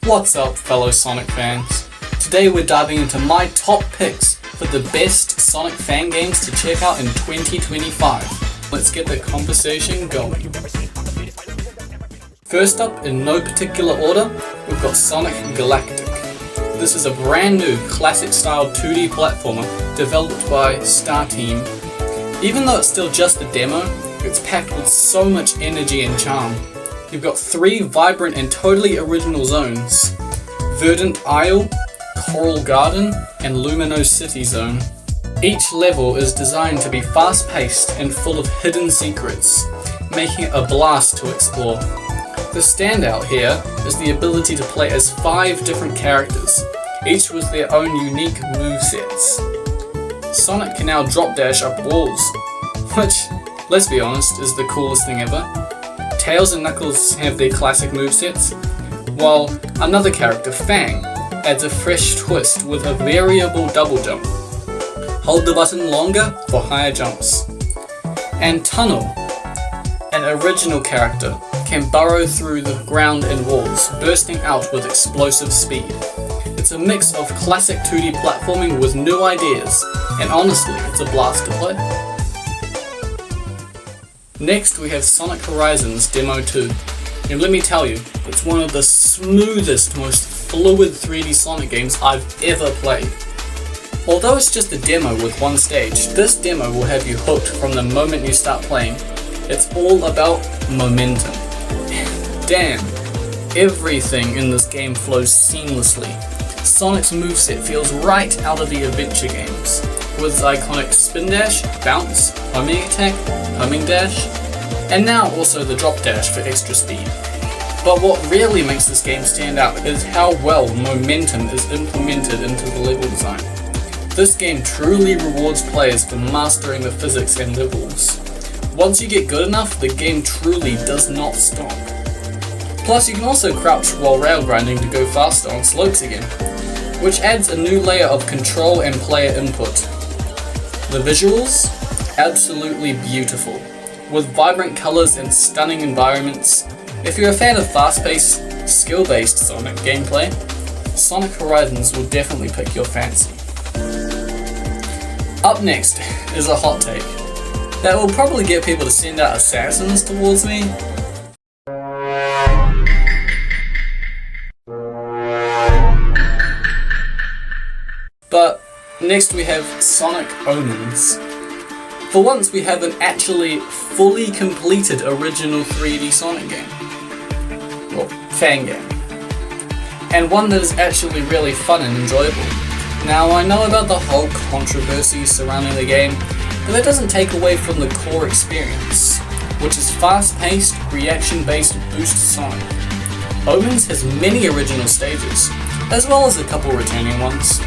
What's up, fellow Sonic fans? Today we're diving into my top picks for the best Sonic fan games to check out in 2025. Let's get the conversation going. First up, in no particular order, we've got Sonic Galactic. This is a brand new classic-style 2D platformer developed by Star Team. Even though it's still just a demo, it's packed with so much energy and charm. You've got 3 vibrant and totally original zones: Verdant Isle, Coral Garden, and Lumino City Zone. Each level is designed to be fast-paced and full of hidden secrets, making it a blast to explore. The standout here is the ability to play as 5 different characters, each with their own unique movesets. Sonic can now drop dash up walls, which, let's be honest, is the coolest thing ever. Tails and Knuckles have their classic movesets, while another character, Fang, adds a fresh twist with a variable double jump. Hold the button longer for higher jumps. And Tunnel, an original character, can burrow through the ground and walls, bursting out with explosive speed. It's a mix of classic 2D platforming with new ideas, and honestly, it's a blast to play. Next we have Sonic Horizons Demo 2, and let me tell you, it's one of the smoothest, most fluid 3D Sonic games I've ever played. Although it's just a demo with one stage, this demo will have you hooked from the moment you start playing. It's all about momentum. Damn, everything in this game flows seamlessly. Sonic's moveset feels right out of the adventure games, with his iconic spin dash, bounce, homing attack, homing dash, and now also the drop dash for extra speed. But what really makes this game stand out is how well momentum is implemented into the level design. This game truly rewards players for mastering the physics and levels. Once you get good enough, the game truly does not stop. Plus, you can also crouch while rail grinding to go faster on slopes again, which adds a new layer of control and player input. The visuals? Absolutely beautiful, with vibrant colors and stunning environments. If you're a fan of fast-paced, skill-based Sonic gameplay, Sonic Horizons will definitely pick your fancy. Up next is a hot take that will probably get people to send out assassins towards me. But next we have Sonic Omens. For once we have an actually fully completed original 3D Sonic game. Well, fan game. And one that is actually really fun and enjoyable. Now, I know about the whole controversy surrounding the game, but that doesn't take away from the core experience, which is fast-paced, reaction-based boost Sonic. Omens has many original stages, as well as a couple returning ones.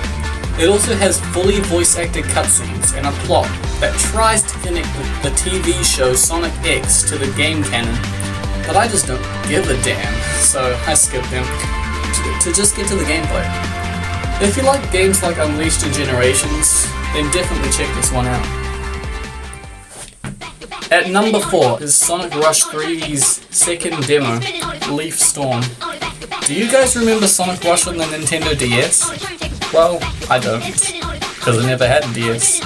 It also has fully voice-acted cutscenes and a plot that tries to connect the TV show Sonic X to the game canon, but I just don't give a damn, so I skipped them to just get to the gameplay. If you like games like Unleashed and Generations, then definitely check this one out. At number 4 is Sonic Rush 3D's second demo, Leaf Storm. Do you guys remember Sonic Rush on the Nintendo DS? Well, I don't, because I never had a DS.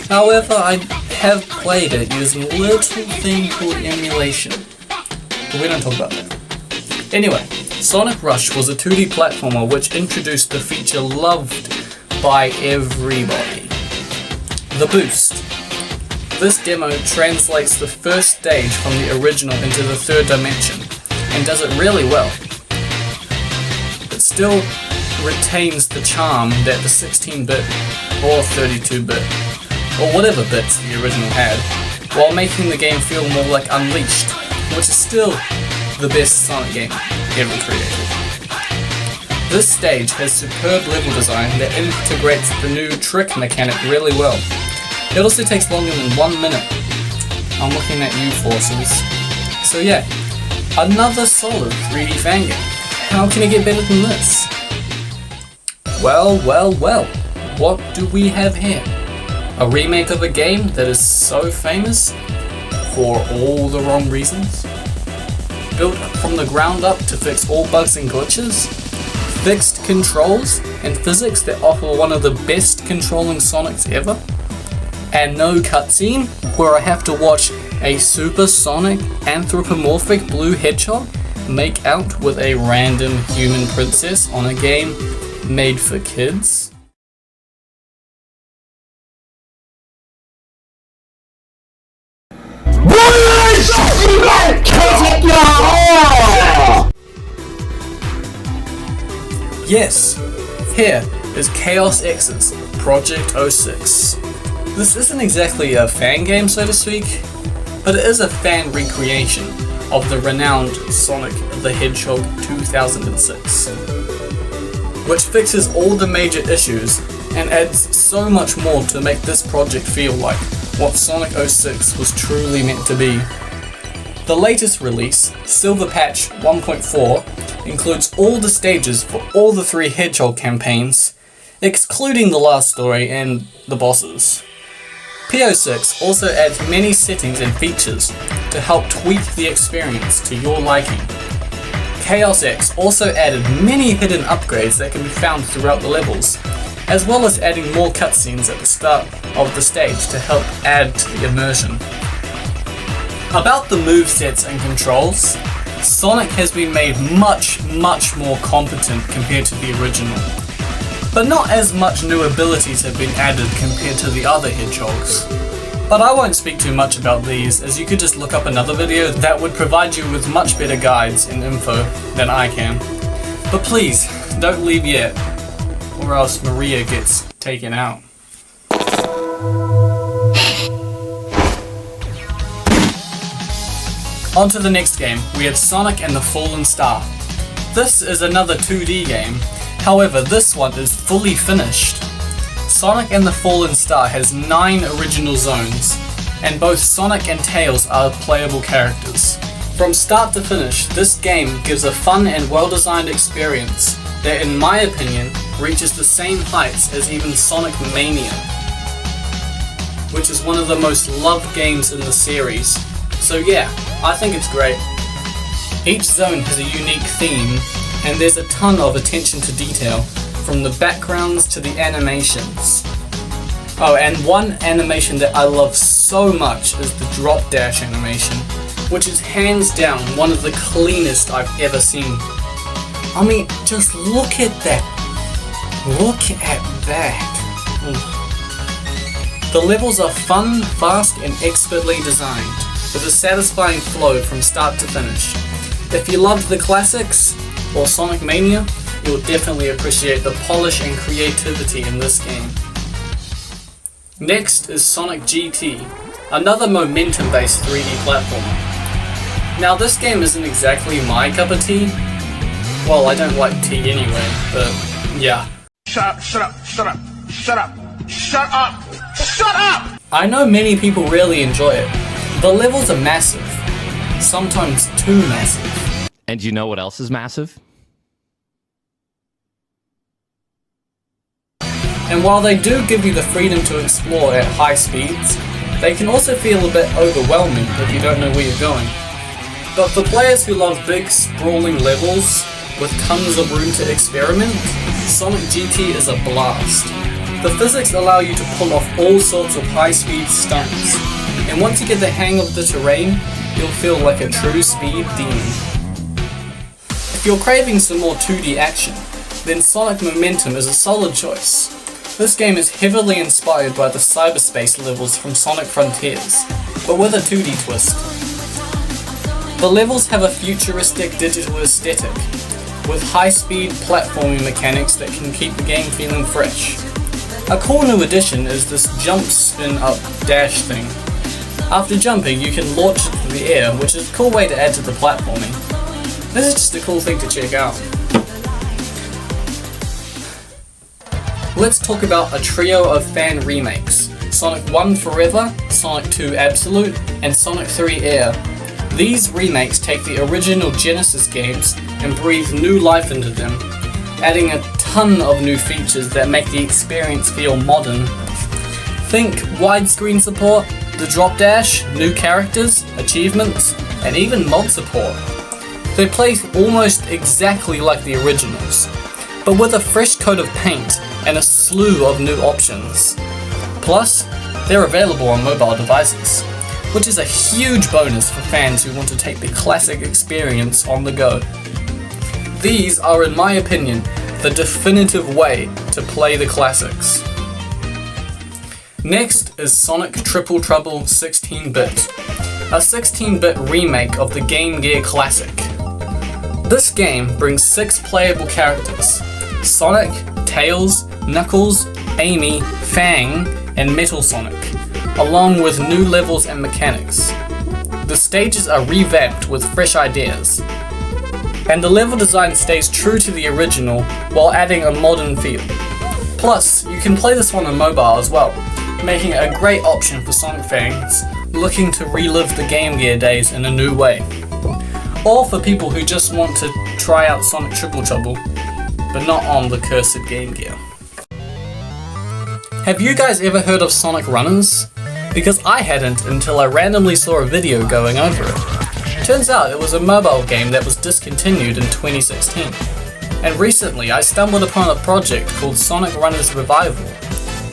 However, I have played it using a little thing called emulation, but we don't talk about that. Anyway, Sonic Rush was a 2D platformer which introduced the feature loved by everybody: the boost. This demo translates the first stage from the original into the third dimension, and does it really well. It still retains the charm that the 16-bit or 32-bit or whatever bits the original had, while making the game feel more like Unleashed, which is still the best Sonic game ever created. This stage has superb level design that integrates the new trick mechanic really well. It also takes longer than 1 minute. I'm looking at you, Forces. So yeah, another solid 3D fan game. How can it get better than this? Well, what do we have here? A remake of a game that is so famous for all the wrong reasons? built from the ground up to fix all bugs and glitches, fixed controls and physics that offer one of the best controlling Sonics ever, and no cutscene where I have to watch a supersonic anthropomorphic blue hedgehog make out with a random human princess on a game made for kids. Yes, here is Chaos X's Project 06. This isn't exactly a fan game, so to speak, but it is a fan recreation of the renowned Sonic the Hedgehog 2006, which fixes all the major issues and adds so much more to make this project feel like what Sonic 06 was truly meant to be. The latest release, Silver Patch 1.4, includes all the stages for all the 3 Hedgehog campaigns, excluding the last story and the bosses. P06 also adds many settings and features to help tweak the experience to your liking. Chaos X also added many hidden upgrades that can be found throughout the levels, as well as adding more cutscenes at the start of the stage to help add to the immersion. About the movesets and controls, Sonic has been made much more competent compared to the original, but not as much new abilities have been added compared to the other Hedgehogs. But I won't speak too much about these, as you could just look up another video that would provide you with much better guides and info than I can. But please, don't leave yet, or else Maria gets taken out. On to the next game, we have Sonic and the Fallen Star. This is another 2D game, however this one is fully finished. Sonic and the Fallen Star has 9 original zones, and both Sonic and Tails are playable characters. From start to finish, this game gives a fun and well-designed experience that, in my opinion, reaches the same heights as even Sonic Mania, which is one of the most loved games in the series. So yeah, I think it's great. Each zone has a unique theme, and there's a ton of attention to detail, from the backgrounds to the animations. Oh, and one animation that I love so much is the drop dash animation, which is hands down one of the cleanest I've ever seen. I mean, just look at that. Look at that. Ooh. The levels are fun, fast, and expertly designed, with a satisfying flow from start to finish. If you loved the classics, or Sonic Mania, you'll definitely appreciate the polish and creativity in this game. Next is Sonic GT, another momentum-based 3D platformer. Now this game isn't exactly my cup of tea. Well, I don't like tea anyway, but yeah. Shut up, shut up, shut up, shut up, shut up, shut up! I know many people really enjoy it. The levels are massive, sometimes too massive. And you know what else is massive? And while they do give you the freedom to explore at high speeds, they can also feel a bit overwhelming if you don't know where you're going. But for players who love big, sprawling levels with tons of room to experiment, Sonic GT is a blast. The physics allow you to pull off all sorts of high-speed stunts, and once you get the hang of the terrain, you'll feel like a true speed demon. If you're craving some more 2D action, then Sonic Momentum is a solid choice. This game is heavily inspired by the cyberspace levels from Sonic Frontiers, but with a 2D twist. The levels have a futuristic digital aesthetic, with high-speed platforming mechanics that can keep the game feeling fresh. A cool new addition is this jump spin up dash thing. After jumping, you can launch into the air, which is a cool way to add to the platforming. This is just a cool thing to check out. Let's talk about a trio of fan remakes: Sonic 1 Forever, Sonic 2 Absolute, and Sonic 3 Air. These remakes take the original Genesis games and breathe new life into them, adding a ton of new features that make the experience feel modern. Think widescreen support, the drop dash, new characters, achievements, and even mod support. They play almost exactly like the originals, but with a fresh coat of paint and a slew of new options. Plus, they're available on mobile devices, which is a huge bonus for fans who want to take the classic experience on the go. These are, in my opinion, the definitive way to play the classics. Next is Sonic Triple Trouble 16-bit, a 16-bit remake of the Game Gear classic. This game brings 6 playable characters: Sonic, Tails, Knuckles, Amy, Fang, and Metal Sonic, along with new levels and mechanics. The stages are revamped with fresh ideas, and the level design stays true to the original while adding a modern feel. Plus, you can play this one on mobile as well, making it a great option for Sonic fans looking to relive the Game Gear days in a new way. Or for people who just want to try out Sonic Triple Trouble, but not on the cursed Game Gear. Have you guys ever heard of Sonic Runners? Because I hadn't until I randomly saw a video going over it. Turns out it was a mobile game that was discontinued in 2016. And recently I stumbled upon a project called Sonic Runners Revival.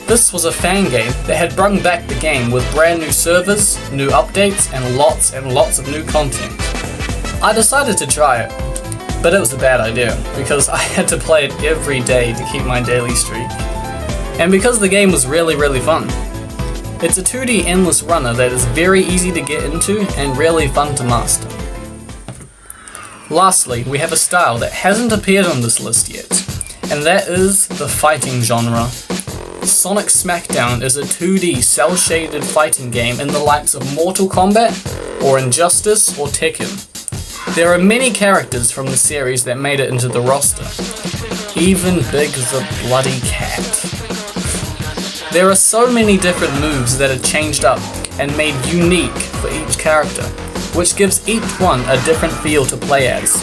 This was a fan game that had brought back the game with brand new servers, new updates, and lots of new content. I decided to try it, but it was a bad idea because I had to play it every day to keep my daily streak. And because the game was really fun. It's a 2D endless runner that is very easy to get into and really fun to master. Lastly, we have a style that hasn't appeared on this list yet, and that is the fighting genre. Sonic Smackdown is a 2D cel-shaded fighting game in the likes of Mortal Kombat, or Injustice, or Tekken. There are many characters from the series that made it into the roster, even Big the Bloody Cat. There are so many different moves that are changed up and made unique for each character, which gives each one a different feel to play as.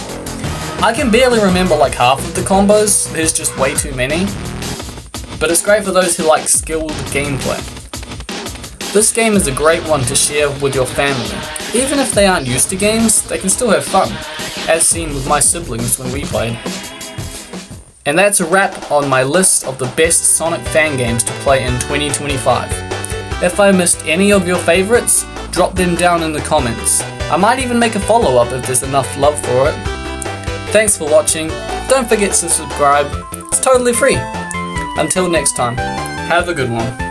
I can barely remember like half of the combos, there's just way too many, but it's great for those who like skilled gameplay. This game is a great one to share with your family. Even if they aren't used to games, they can still have fun, as seen with my siblings when we played. And that's a wrap on my list of the best Sonic fan games to play in 2025. If I missed any of your favorites, drop them down in the comments. I might even make a follow-up if there's enough love for it. Thanks for watching, don't forget to subscribe, it's totally free. Until next time, have a good one.